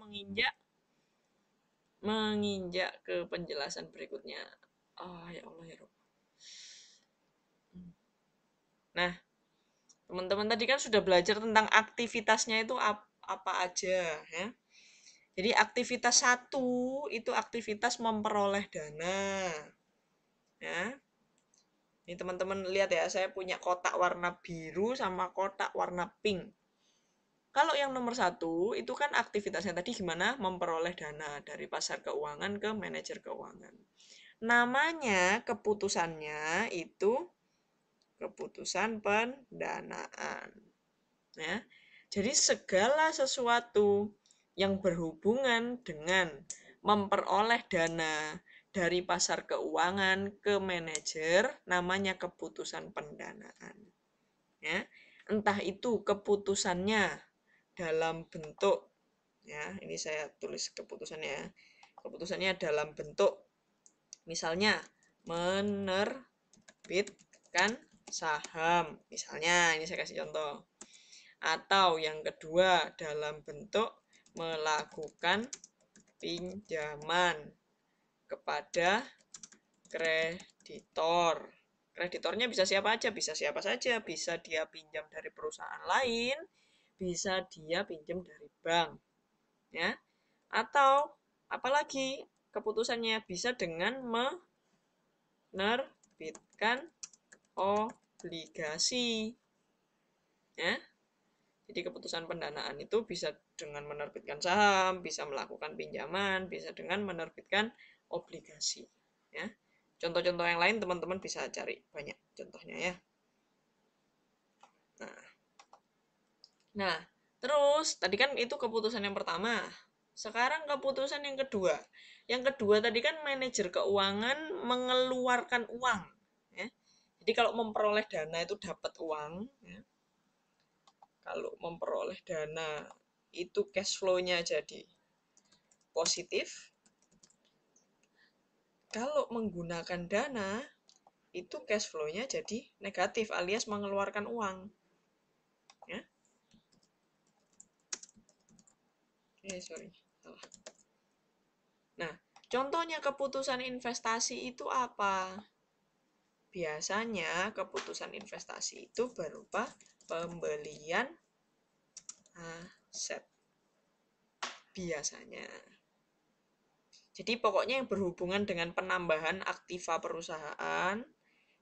menginjak ke penjelasan berikutnya. Oh ya Allah ya Rob. Nah, teman-teman tadi kan sudah belajar tentang aktivitasnya itu apa aja ya. Jadi aktivitas satu itu aktivitas memperoleh dana. Ya. Ini teman-teman lihat ya, saya punya kotak warna biru sama kotak warna pink. Kalau yang nomor satu itu kan aktivitasnya tadi gimana? Memperoleh dana dari pasar keuangan ke manajer keuangan. Namanya keputusannya itu keputusan pendanaan. Ya. Jadi segala sesuatu yang berhubungan dengan memperoleh dana dari pasar keuangan ke manajer namanya keputusan pendanaan. Ya. Entah itu keputusannya dalam bentuk, ya ini saya tulis keputusannya, keputusannya dalam bentuk misalnya menerbitkan saham, misalnya ini saya kasih contoh. Atau yang kedua dalam bentuk melakukan pinjaman kepada kreditor. Kreditornya bisa siapa aja, bisa siapa saja, bisa dia pinjam dari perusahaan lain, bisa dia pinjam dari bank, ya. Atau apalagi keputusannya bisa dengan menerbitkan obligasi, ya. Jadi keputusan pendanaan itu bisa dengan menerbitkan saham, bisa melakukan pinjaman, bisa dengan menerbitkan obligasi, ya. Contoh-contoh yang lain teman-teman bisa cari banyak contohnya ya. Nah, terus tadi kan itu keputusan yang pertama. Sekarang keputusan yang kedua. Yang kedua tadi kan manajer keuangan mengeluarkan uang. Ya. Jadi kalau memperoleh dana itu dapat uang. Ya. Kalau memperoleh dana itu cash flow-nya jadi positif. Kalau menggunakan dana itu cash flow-nya jadi negatif alias mengeluarkan uang. Ya. Sorry, salah. Nah, contohnya keputusan investasi itu apa? Biasanya keputusan investasi itu berupa pembelian aset. Biasanya. Jadi pokoknya yang berhubungan dengan penambahan aktiva perusahaan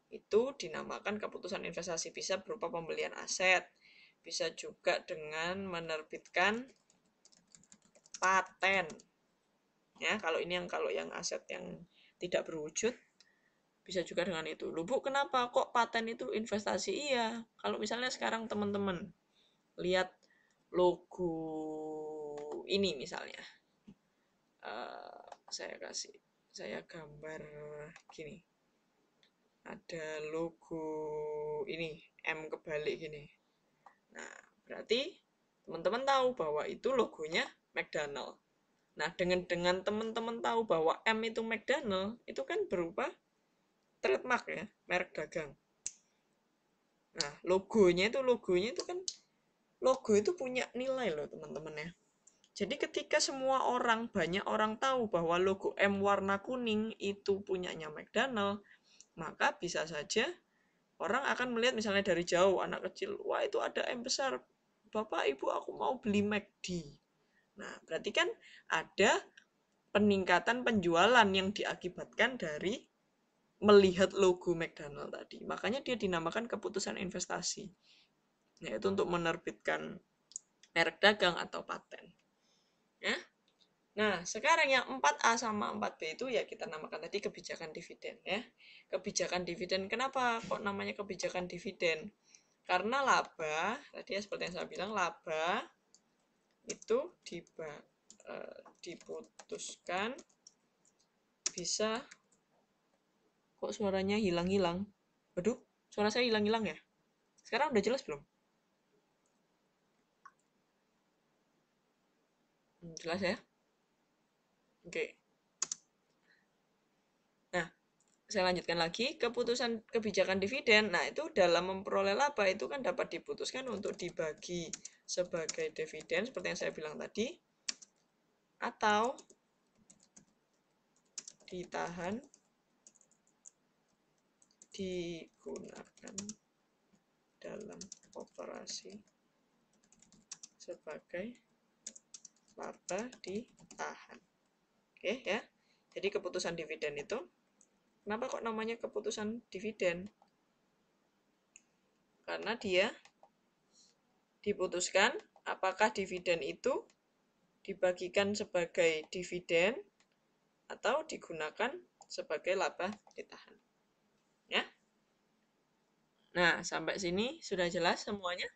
itu dinamakan keputusan investasi. Bisa berupa pembelian aset, bisa juga dengan menerbitkan paten. Ya, kalau yang aset yang tidak berwujud bisa juga dengan itu. Loh Bu, kenapa kok paten itu investasi? Iya, kalau misalnya sekarang teman-teman lihat logo ini misalnya, saya gambar gini, ada logo ini M kebalik gini. Nah, berarti teman-teman tahu bahwa itu logonya McDonald. Nah, dengan teman-teman tahu bahwa M itu McDonald, itu kan berupa trademark ya, merek dagang. Nah, logonya itu kan logo itu punya nilai loh teman-teman ya. Jadi ketika banyak orang tahu bahwa logo M warna kuning itu punyanya McDonald, maka bisa saja orang akan melihat misalnya dari jauh, anak kecil, wah itu ada M besar, Bapak Ibu aku mau beli McD. Nah, berarti kan ada peningkatan penjualan yang diakibatkan dari melihat logo McDonald tadi. Makanya dia dinamakan keputusan investasi. Yaitu untuk menerbitkan merek dagang atau paten. Ya. Nah, sekarang yang 4A sama 4B itu ya kita namakan tadi kebijakan dividen ya. Kebijakan dividen, kenapa kok namanya kebijakan dividen? Karena laba, tadi ya seperti yang saya bilang, laba itu diputuskan bisa, kok suaranya hilang-hilang? Waduh, suara saya hilang-hilang ya? Sekarang udah jelas belum? Jelas ya? Oke. Nah, saya lanjutkan lagi, keputusan kebijakan dividen. Nah, itu dalam memperoleh laba itu kan dapat diputuskan untuk dibagi sebagai dividen seperti yang saya bilang tadi. atau ditahan, digunakan dalam operasi sebagai laba ditahan. Oke ya. Jadi keputusan dividen itu, kenapa kok namanya keputusan dividen? Karena dia diputuskan apakah dividen itu dibagikan sebagai dividen atau digunakan sebagai laba ditahan. Ya. Nah, sampai sini sudah jelas semuanya?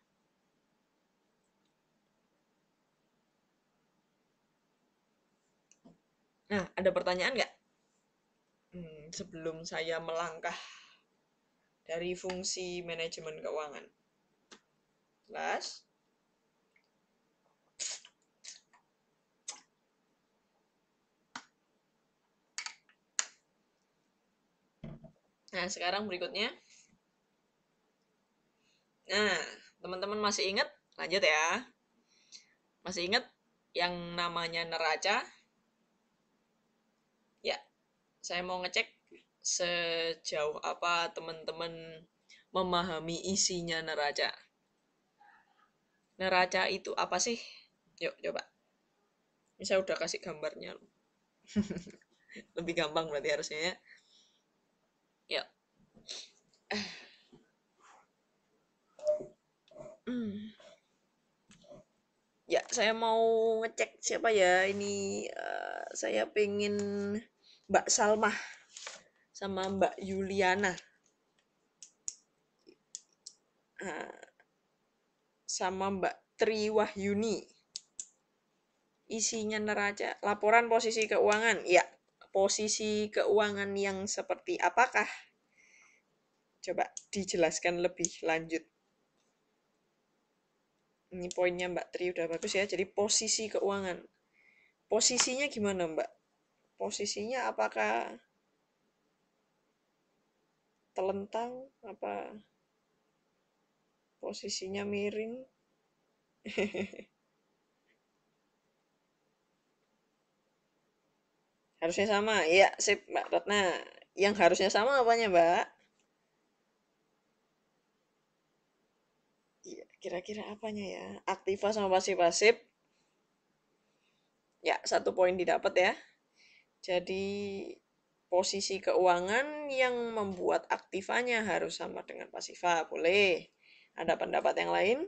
Nah, ada pertanyaan nggak? Sebelum saya melangkah dari fungsi manajemen keuangan. Jelas? Nah, sekarang berikutnya. Nah, teman-teman masih ingat? Lanjut ya. Masih ingat yang namanya neraca? Ya, saya mau ngecek sejauh apa teman-teman memahami isinya neraca. Neraca itu apa sih? Yuk, coba. Ini saya udah kasih gambarnya. Lebih gampang berarti harusnya ya. Yuk. Ya, saya mau ngecek siapa ya. Ini saya pengen Mbak Salma sama Mbak Yuliana. Sama Mbak Tri Wahyuni. Isinya neraca, laporan posisi keuangan. Ya, posisi keuangan yang seperti apakah? Coba dijelaskan lebih lanjut. Ini poinnya Mbak Tri udah bagus ya. Jadi posisi keuangan. Posisinya gimana Mbak? Posisinya apakah telentang? Apa posisinya miring? Harusnya sama. Iya, sip Mbak Ratna. Yang harusnya sama apanya Mbak? Iya, kira-kira apanya ya? Aktiva sama pasif-pasif. Ya, satu poin didapat ya. Jadi posisi keuangan yang membuat aktivanya harus sama dengan pasifa. Boleh. Ada pendapat yang lain?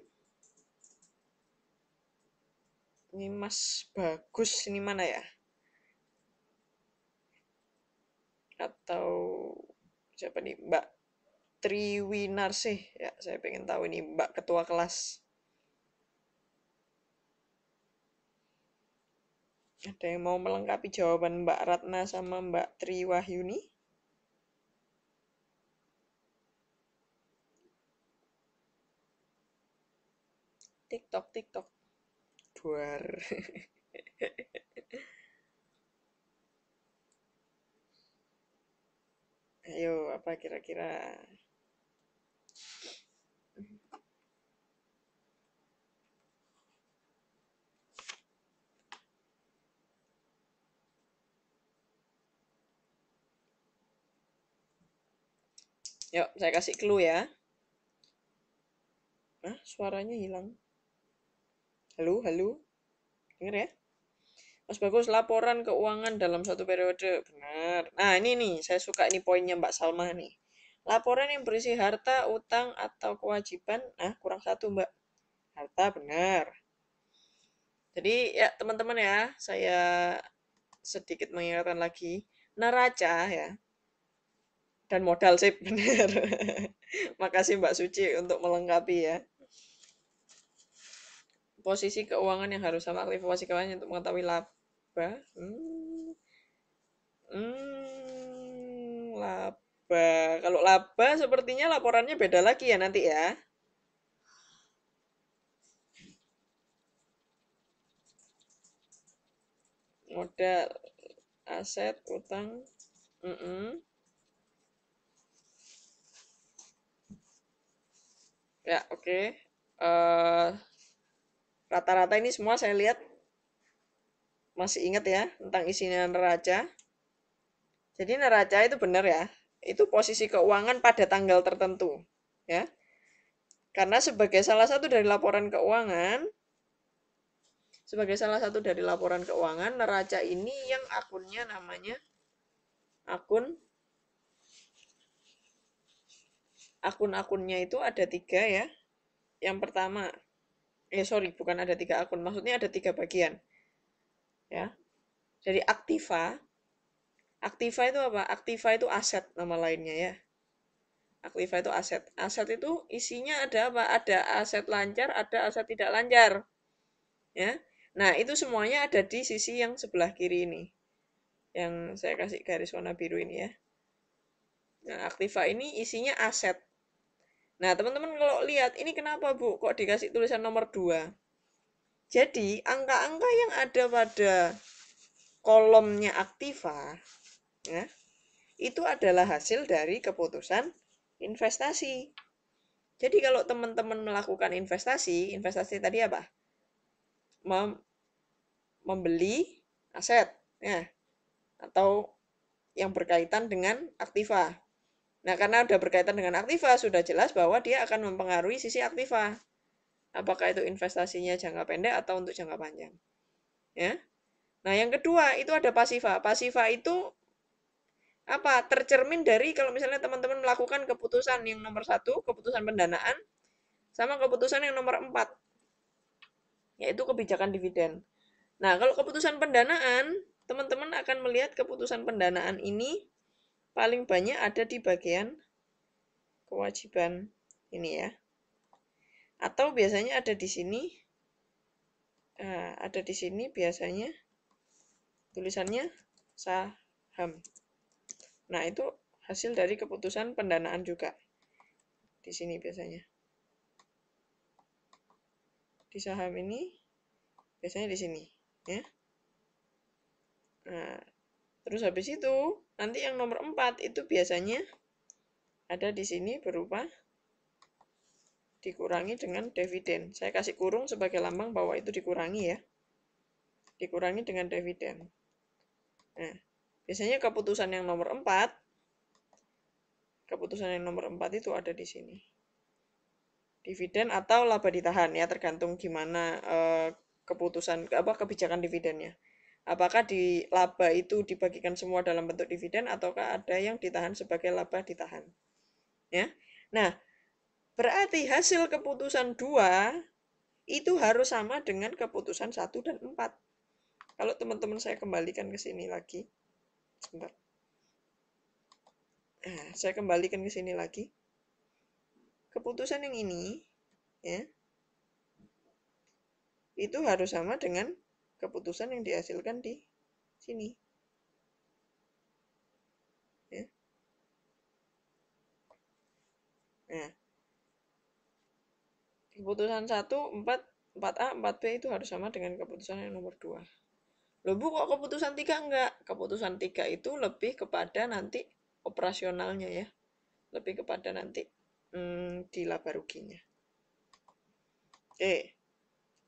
Ini Mas Bagus ini mana ya? Atau siapa nih? Mbak Triwinarsih. Ya, saya pengen tahu ini Mbak Ketua Kelas. Ada yang mau melengkapi jawaban Mbak Ratna sama Mbak Triwahyuni? TikTok, TikTok. Duar. Ayo, apa kira-kira? Yuk, saya kasih clue ya. Suaranya hilang. Halo, halo. Dengar ya? Mas Bagus, laporan keuangan dalam satu periode. Benar. Nah, ini nih, saya suka ini poinnya Mbak Salma nih. Laporan yang berisi harta, utang, atau kewajiban. Nah, kurang satu, Mbak. Harta, benar. Jadi, ya teman-teman ya, saya sedikit mengingatkan lagi. Neraca ya, dan modal sih, benar. Makasih Mbak Suci untuk melengkapi ya. Posisi keuangan yang harus sama aktivasi keuangan untuk mengetahui laba. Laba. Kalau laba sepertinya laporannya beda lagi ya nanti ya. Modal, aset, utang. Ya, oke. Rata-rata ini semua saya lihat Masih ingat ya tentang isinya neraca? Jadi neraca itu benar ya. Itu posisi keuangan pada tanggal tertentu, ya. Karena sebagai salah satu dari laporan keuangan, neraca ini yang akunnya namanya akun akun-akunnya itu ada 3 ya. Yang pertama, sorry, bukan ada 3 akun, maksudnya ada 3 bagian, ya. Jadi aktiva, aktiva itu apa? Aktiva itu aset nama lainnya ya. Aktiva itu aset. Aset itu isinya ada apa? Ada aset lancar, ada aset tidak lancar, ya. Nah, itu semuanya ada di sisi yang sebelah kiri ini. Yang saya kasih garis warna biru ini ya. Nah, aktiva ini isinya aset. Nah, teman-teman kalau lihat, ini kenapa Bu? Kok dikasih tulisan nomor 2? Jadi, angka-angka yang ada pada kolomnya aktiva, ya, itu adalah hasil dari keputusan investasi. Jadi, kalau teman-teman melakukan investasi, investasi tadi apa? Membeli aset, ya, atau yang berkaitan dengan aktiva. Nah, karena sudah berkaitan dengan aktiva, sudah jelas bahwa dia akan mempengaruhi sisi aktiva. Apakah itu investasinya jangka pendek atau untuk jangka panjang. Ya. Nah, yang kedua itu ada pasiva. Pasiva itu apa? Tercermin dari kalau misalnya teman-teman melakukan keputusan yang nomor 1, keputusan pendanaan, sama keputusan yang nomor 4, yaitu kebijakan dividen. Nah, kalau keputusan pendanaan, teman-teman akan melihat keputusan pendanaan ini paling banyak ada di bagian kewajiban ini ya. Atau biasanya ada di sini, ada di sini biasanya tulisannya saham. Nah, itu hasil dari keputusan pendanaan juga. Di sini biasanya. Di saham ini biasanya di sini, ya. Nah, terus habis itu nanti yang nomor 4 itu biasanya ada di sini berupa dikurangi dengan dividen. Saya kasih kurung sebagai lambang bahwa itu dikurangi ya. Dikurangi dengan dividen. Nah, biasanya keputusan yang nomor 4 itu ada di sini. Dividen atau laba ditahan ya, tergantung gimana kebijakan dividennya. Apakah di laba itu dibagikan semua dalam bentuk dividen ataukah ada yang ditahan sebagai laba ditahan. Ya. Nah, berarti hasil keputusan 2 itu harus sama dengan keputusan 1 dan 4. Kalau teman-teman saya kembalikan ke sini lagi. Sebentar. Nah, saya kembalikan ke sini lagi. Keputusan yang ini ya, itu harus sama dengan keputusan yang dihasilkan di sini. Ya. Nah, keputusan 1, 4A, 4B itu harus sama dengan keputusan yang nomor 2. Loh Bu, kok keputusan 3 enggak? Keputusan 3 itu lebih kepada nanti operasionalnya ya. Lebih kepada nanti di laba ruginya. Oke.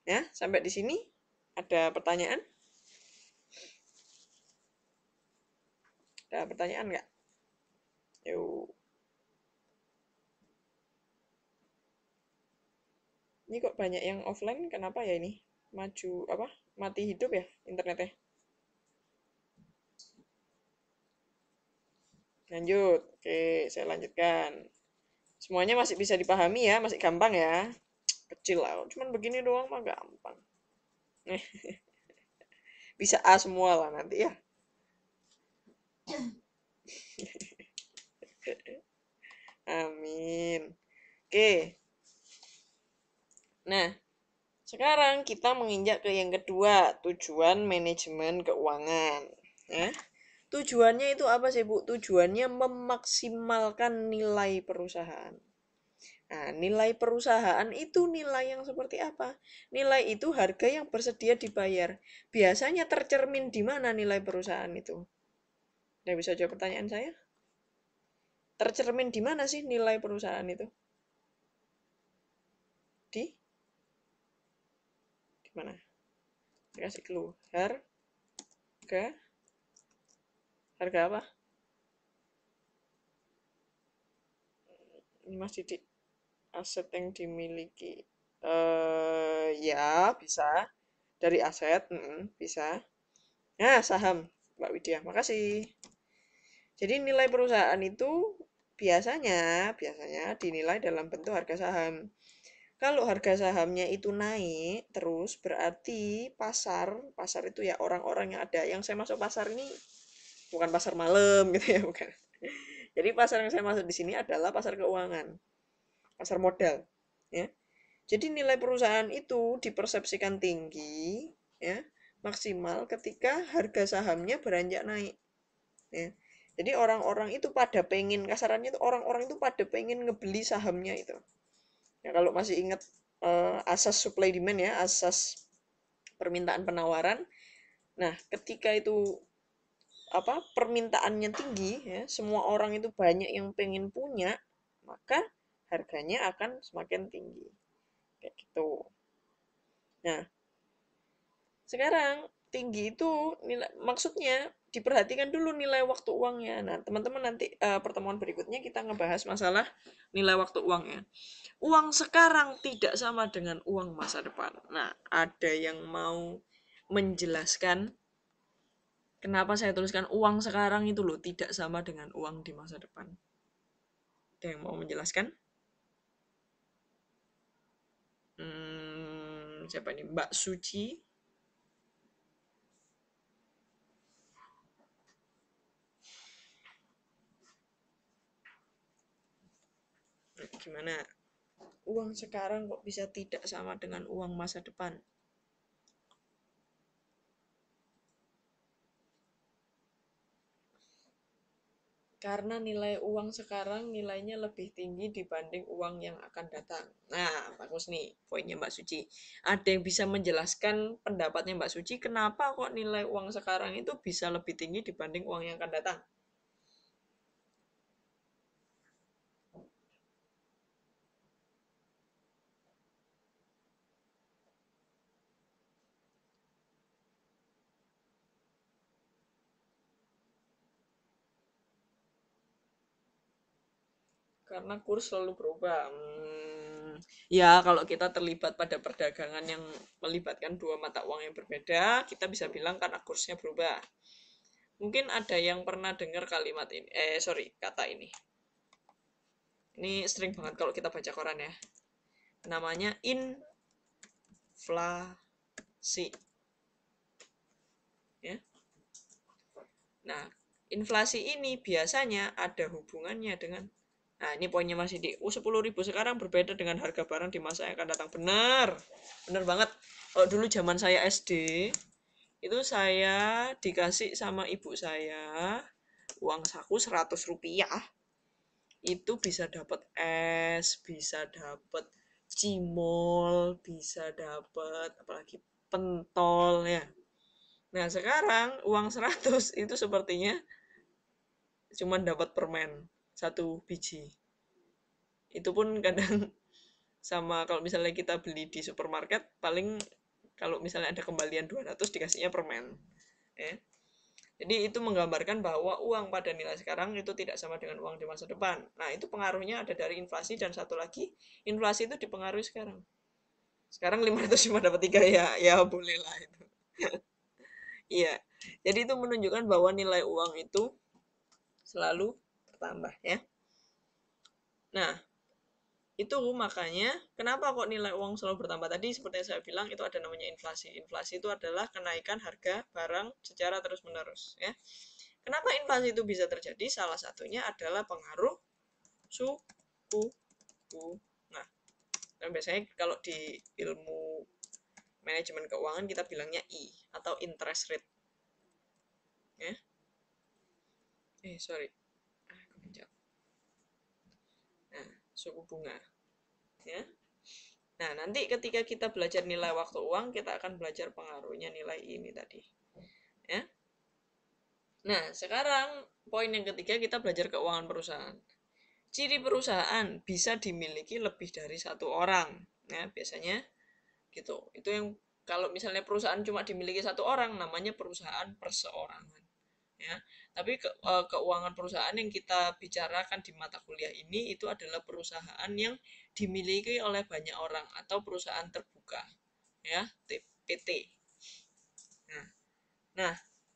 Ya, sampai di sini ada pertanyaan? Ada pertanyaan enggak? Yuk. Ini kok banyak yang offline, kenapa ya ini? Mati hidup ya internetnya? Lanjut. Oke, saya lanjutkan. Semuanya masih bisa dipahami ya, masih gampang ya. Kecil lah, cuman begini doang mah gampang. Bisa A semua lah nanti ya. Amin. Oke. Nah, sekarang kita menginjak ke yang kedua, tujuan manajemen keuangan. Ya. Tujuannya itu apa sih Bu? Tujuannya memaksimalkan nilai perusahaan. Nah, nilai perusahaan itu nilai yang seperti apa? Nilai itu harga yang bersedia dibayar. Biasanya tercermin di mana nilai perusahaan itu? Nggak bisa jawab pertanyaan saya? Tercermin di mana sih nilai perusahaan itu? Di mana? Saya kasih clue. harga apa? Ini Mas Didik, aset yang dimiliki. Ya, bisa. Dari aset, bisa. Nah, saham, Mbak Widya. Makasih. Jadi nilai perusahaan itu biasanya dinilai dalam bentuk harga saham. Kalau harga sahamnya itu naik terus berarti pasar itu ya orang-orang yang ada. Yang saya masuk pasar ini bukan pasar malam gitu ya, bukan. Jadi pasar yang saya masuk di sini adalah pasar keuangan, pasar modal, ya. Jadi nilai perusahaan itu dipersepsikan tinggi, ya, maksimal ketika harga sahamnya beranjak naik, ya. Jadi orang-orang itu pada pengen, kasarannya itu orang-orang itu pada pengen ngebeli sahamnya itu. Ya, kalau masih ingat asas supply demand ya, asas permintaan penawaran. Nah, ketika itu apa permintaannya tinggi ya, semua orang itu banyak yang pengen punya, maka harganya akan semakin tinggi. Kayak gitu. Nah, sekarang tinggi itu nilai maksudnya diperhatikan dulu nilai waktu uangnya. Nah, teman-teman nanti pertemuan berikutnya kita ngebahas masalah nilai waktu uangnya. Uang sekarang tidak sama dengan uang masa depan. Nah, ada yang mau menjelaskan kenapa saya tuliskan uang sekarang itu loh tidak sama dengan uang di masa depan. Ada yang mau menjelaskan? Siapa ini? Mbak Suci. Gimana? Uang sekarang kok bisa tidak sama dengan uang masa depan? Karena nilai uang sekarang nilainya lebih tinggi dibanding uang yang akan datang. Nah, bagus nih poinnya Mbak Suci. Ada yang bisa menjelaskan pendapatnya Mbak Suci, kenapa kok nilai uang sekarang itu bisa lebih tinggi dibanding uang yang akan datang? Karena kurs selalu berubah. Ya, kalau kita terlibat pada perdagangan yang melibatkan dua mata uang yang berbeda, kita bisa bilang karena kursnya berubah. Mungkin ada yang pernah dengar kalimat ini. Kata ini. Ini sering banget kalau kita baca koran ya. Namanya inflasi. Ya. Nah, inflasi ini biasanya ada hubungannya dengan. Nah, ini poinnya Mas Idi. 10.000 sekarang berbeda dengan harga barang di masa yang akan datang. Benar. Benar banget. Kalau dulu zaman saya SD, itu saya dikasih sama ibu saya uang saku 100 rupiah. Itu bisa dapat es, bisa dapat cimol, bisa dapat apalagi pentol ya. Nah, sekarang uang 100 itu sepertinya cuma dapat permen satu biji. Itu pun kadang sama kalau misalnya kita beli di supermarket paling kalau misalnya ada kembalian 200 dikasihnya permen ya. Jadi itu menggambarkan bahwa uang pada nilai sekarang itu tidak sama dengan uang di masa depan. Nah, itu pengaruhnya ada dari inflasi dan satu lagi inflasi itu dipengaruhi sekarang. Sekarang 500 cuma dapat 3 ya, ya boleh lah itu. Iya. Jadi itu menunjukkan bahwa nilai uang itu selalu bertambah ya. Nah, itu makanya kenapa kok nilai uang selalu bertambah tadi seperti yang saya bilang itu ada namanya inflasi. Inflasi itu adalah kenaikan harga barang secara terus-menerus ya. Kenapa inflasi itu bisa terjadi? Salah satunya adalah pengaruh suku bunga. Dan biasanya kalau di ilmu manajemen keuangan kita bilangnya I atau interest rate. Ya. Sorry. Nah, suku bunga. Ya. Nah, nanti ketika kita belajar nilai waktu uang, kita akan belajar pengaruhnya nilai ini tadi. Ya. Nah, sekarang poin yang ketiga kita belajar keuangan perusahaan. Ciri perusahaan bisa dimiliki lebih dari satu orang. Ya, biasanya gitu. Itu yang Kalau misalnya perusahaan cuma dimiliki satu orang, namanya perusahaan perseorangan. Ya, tapi keuangan perusahaan yang kita bicarakan di mata kuliah ini itu adalah perusahaan yang dimiliki oleh banyak orang atau perusahaan terbuka, ya, PT. Nah, nah,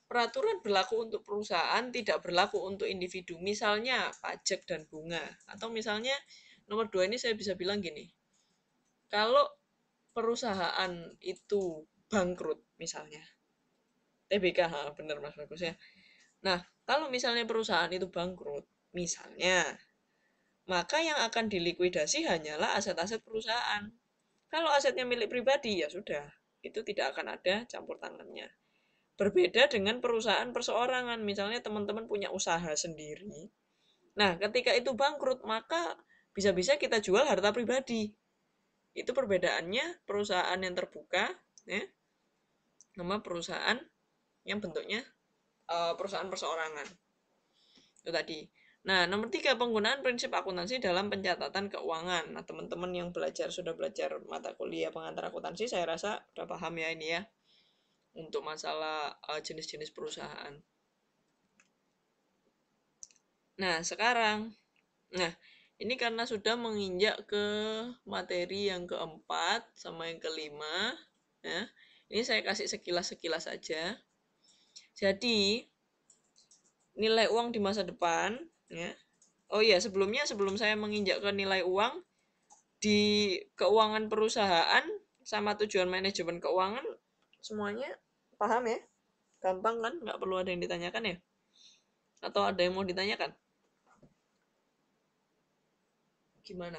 peraturan berlaku untuk perusahaan tidak berlaku untuk individu. Misalnya pajak dan bunga. Atau misalnya nomor 2 ini saya bisa bilang gini. Kalau perusahaan itu bangkrut misalnya. TBK, benar Mas Bagus ya. Nah, kalau misalnya perusahaan itu bangkrut, misalnya, maka yang akan dilikuidasi hanyalah aset-aset perusahaan. Kalau asetnya milik pribadi, ya sudah, itu tidak akan ada campur tangannya. Berbeda dengan perusahaan perseorangan, misalnya teman-teman punya usaha sendiri. Nah, ketika itu bangkrut, maka bisa-bisa kita jual harta pribadi. Itu perbedaannya perusahaan yang terbuka, ya, sama perusahaan yang bentuknya perusahaan perseorangan. Itu tadi. Nah, nomor 3, penggunaan prinsip akuntansi dalam pencatatan keuangan. Nah, teman-teman yang sudah belajar mata kuliah pengantar akuntansi, saya rasa udah paham ya ini ya, untuk masalah jenis-jenis perusahaan. Nah, sekarang, nah, ini karena sudah menginjak ke materi yang keempat sama yang kelima, ya, ini saya kasih sekilas-sekilas saja. Jadi, nilai uang di masa depan, ya. Oh iya, sebelum saya menginjak ke nilai uang di keuangan perusahaan sama tujuan manajemen keuangan, semuanya paham ya? Gampang kan? Nggak perlu ada yang ditanyakan ya? Atau ada yang mau ditanyakan? Gimana?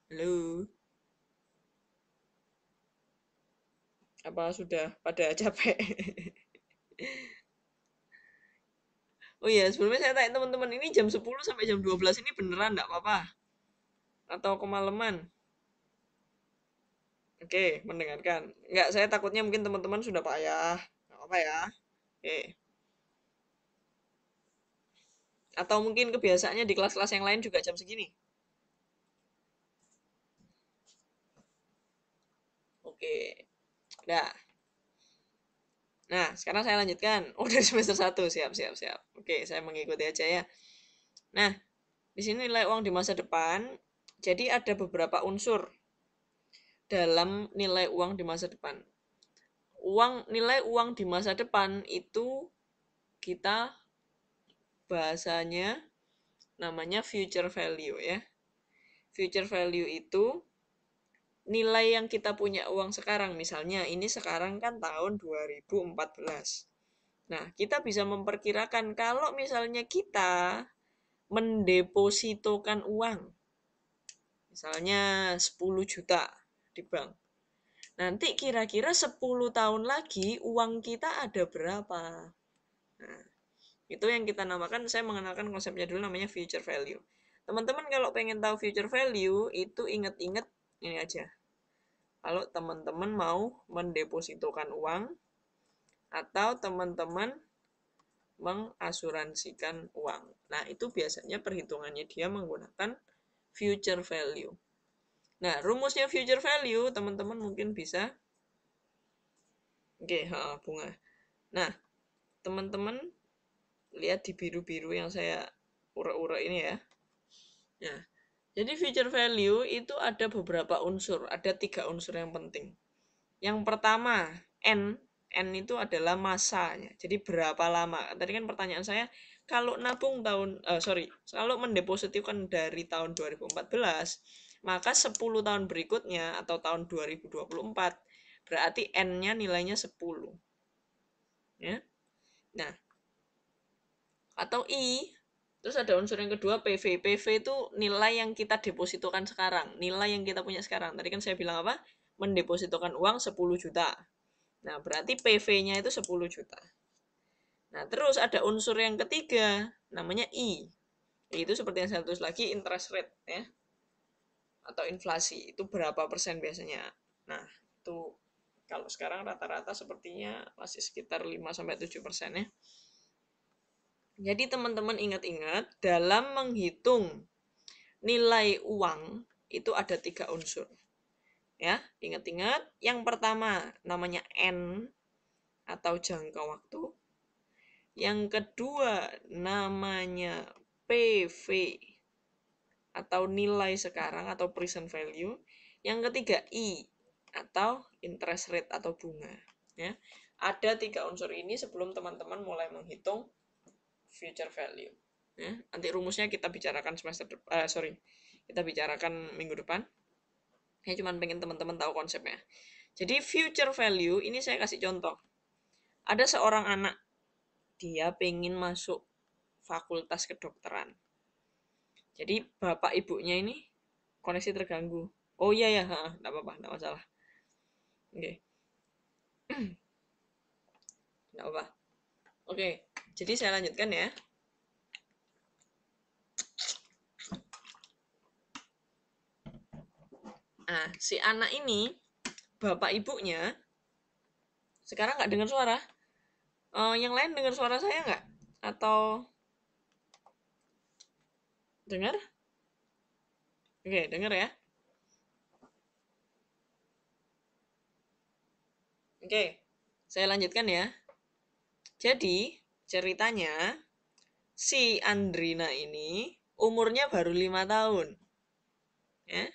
Halo? Apa sudah pada capek? Oh iya, sebelumnya saya tanya teman-teman, ini jam 10 sampai jam 12 ini beneran nggak apa-apa? Atau kemalaman? Oke, mendengarkan. Nggak, saya takutnya mungkin teman-teman sudah payah. Nggak apa-apa ya. Oke. Atau mungkin kebiasaannya di kelas-kelas yang lain juga jam segini. Oke. Nah, sekarang saya lanjutkan. Oh, dari semester 1. Siap, siap, siap. Oke, saya mengikuti aja ya. Nah, di sini nilai uang di masa depan. Jadi ada beberapa unsur dalam nilai uang di masa depan. Nilai uang di masa depan itu kita bahasanya namanya future value ya. Future value itu nilai yang kita punya uang sekarang. Misalnya ini sekarang kan tahun 2014. Nah, kita bisa memperkirakan kalau misalnya kita mendepositokan uang, misalnya 10 juta di bank. Nanti kira-kira 10 tahun lagi uang kita ada berapa? Nah, itu yang kita namakan, saya mengenalkan konsepnya dulu namanya future value. Teman-teman kalau pengen tahu future value, itu inget-inget ini aja. Kalau teman-teman mau mendepositokan uang, atau teman-teman mengasuransikan uang. Nah, itu biasanya perhitungannya dia menggunakan future value. Nah, rumusnya future value, teman-teman mungkin bisa. Oke, bunga. Nah, teman-teman lihat di biru-biru yang saya ura-ura ini ya. Nah, jadi future value itu ada beberapa unsur, ada 3 unsur yang penting. Yang pertama, N itu adalah masanya. Jadi berapa lama? Tadi kan pertanyaan saya, kalau nabung kalau mendepositikan dari tahun 2014, maka 10 tahun berikutnya atau tahun 2024 berarti N-nya nilainya 10. Ya. Nah, atau I, terus ada unsur yang kedua PV. PV itu nilai yang kita depositokan sekarang, nilai yang kita punya sekarang. Tadi kan saya bilang apa? Mendepositokan uang 10 juta. Nah, berarti PV-nya itu 10 juta. Nah, terus ada unsur yang ketiga, namanya I. Itu seperti yang saya tulis lagi, interest rate ya. Atau inflasi. Itu berapa persen biasanya. Nah, itu kalau sekarang rata-rata sepertinya masih sekitar 5-7% ya. Jadi teman-teman ingat-ingat, dalam menghitung nilai uang, itu ada 3 unsur. Ya, ingat-ingat. Yang pertama namanya N atau jangka waktu. Yang kedua namanya PV atau nilai sekarang atau present value. Yang ketiga I atau interest rate atau bunga. Ya. Ada 3 unsur ini sebelum teman-teman mulai menghitung future value. Ya. Nanti rumusnya kita bicarakan kita bicarakan minggu depan. Saya cuma pengen teman-teman tahu konsepnya. Jadi future value ini saya kasih contoh. Ada seorang anak, dia pengen masuk fakultas kedokteran. Jadi bapak ibunya ini koneksi terganggu. Oh iya ya, enggak apa-apa, enggak masalah. Oke. Enggak apa. Oke, jadi saya lanjutkan ya. Nah, si anak ini, bapak ibunya, sekarang nggak dengar suara. Yang lain dengar suara saya nggak? Atau dengar? Oke, dengar ya. Oke, saya lanjutkan ya. Jadi, ceritanya, si Andrina ini umurnya baru 5 tahun. Ya.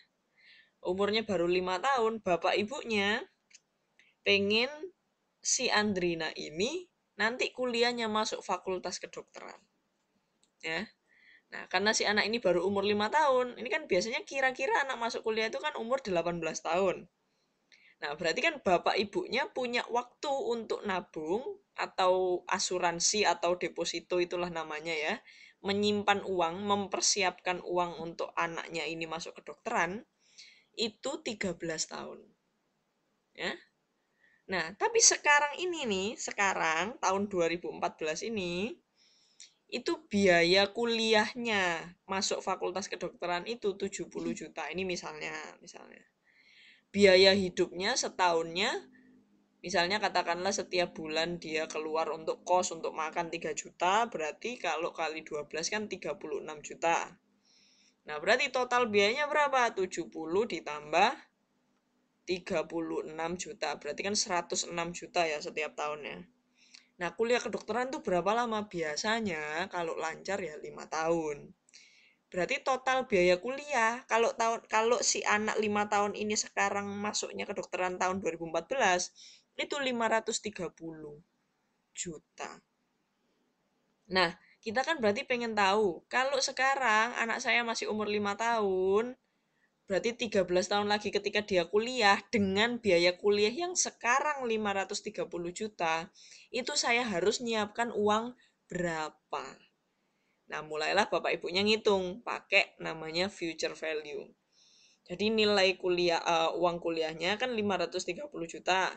Umurnya baru 5 tahun, bapak ibunya pengen si Andrina ini nanti kuliahnya masuk fakultas kedokteran. Ya. Nah, karena si anak ini baru umur 5 tahun, ini kan biasanya kira-kira anak masuk kuliah itu kan umur 18 tahun. Nah, berarti kan bapak ibunya punya waktu untuk nabung atau asuransi atau deposito itulah namanya ya, menyimpan uang, mempersiapkan uang untuk anaknya ini masuk kedokteran itu 13 tahun. Ya. Nah, tapi sekarang ini nih, sekarang tahun 2014 ini itu biaya kuliahnya masuk fakultas kedokteran itu 70 juta. Ini misalnya. Biaya hidupnya setahunnya, misalnya katakanlah setiap bulan dia keluar untuk kos, untuk makan 3 juta, berarti kalau kali 12 kan 36 juta. Nah, berarti total biayanya berapa? 70 ditambah 36 juta. Berarti kan 106 juta ya setiap tahunnya. Nah, kuliah kedokteran tuh berapa lama? Biasanya kalau lancar ya 5 tahun. Berarti total biaya kuliah kalau si anak 5 tahun ini sekarang masuknya kedokteran tahun 2014 itu 530 juta. Nah, kita kan berarti pengen tahu, kalau sekarang anak saya masih umur 5 tahun, berarti 13 tahun lagi ketika dia kuliah dengan biaya kuliah yang sekarang 530 juta, itu saya harus nyiapkan uang berapa? Nah, mulailah bapak ibunya ngitung pakai namanya future value. Jadi nilai uang kuliahnya kan 530 juta.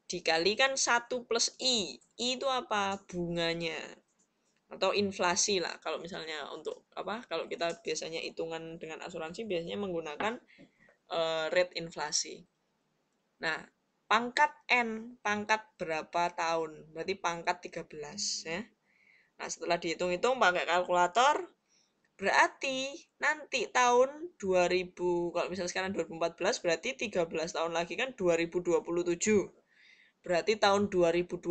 Dikalikan 1 plus I. I itu apa? Bunganya. Atau inflasi lah. Kalau misalnya untuk apa? Kalau kita biasanya hitungan dengan asuransi biasanya menggunakan rate inflasi. Nah, pangkat N, pangkat berapa tahun? Berarti pangkat 13 ya. Nah, setelah dihitung-hitung pakai kalkulator, berarti nanti tahun 2000, kalau misalnya sekarang 2014, berarti 13 tahun lagi kan 2027. Berarti tahun 2027,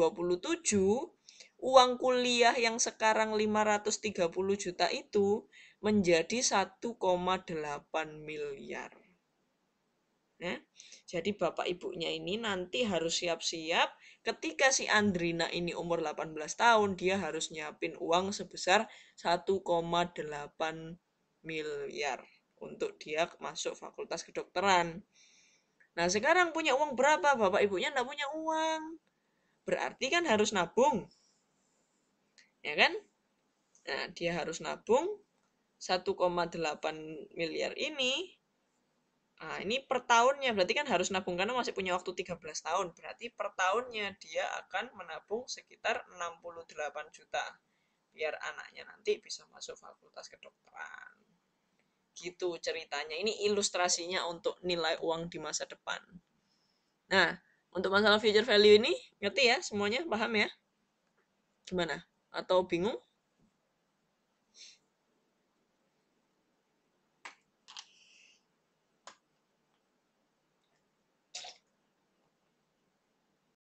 uang kuliah yang sekarang 530 juta itu menjadi 1,8 miliar. Ya. Jadi bapak ibunya ini nanti harus siap-siap ketika si Andrina ini umur 18 tahun, dia harus nyiapin uang sebesar 1,8 miliar untuk dia masuk fakultas kedokteran. Nah, sekarang punya uang berapa? Bapak ibunya enggak punya uang. Berarti kan harus nabung. Ya kan? Nah, dia harus nabung 1,8 miliar ini. Nah, ini per tahunnya, berarti kan harus nabung karena masih punya waktu 13 tahun. Berarti per tahunnya dia akan menabung sekitar 68 juta. Biar anaknya nanti bisa masuk fakultas kedokteran. Gitu ceritanya. Ini ilustrasinya untuk nilai uang di masa depan. Nah, untuk masalah future value ini, ngerti ya semuanya? Paham ya? Gimana? Atau bingung?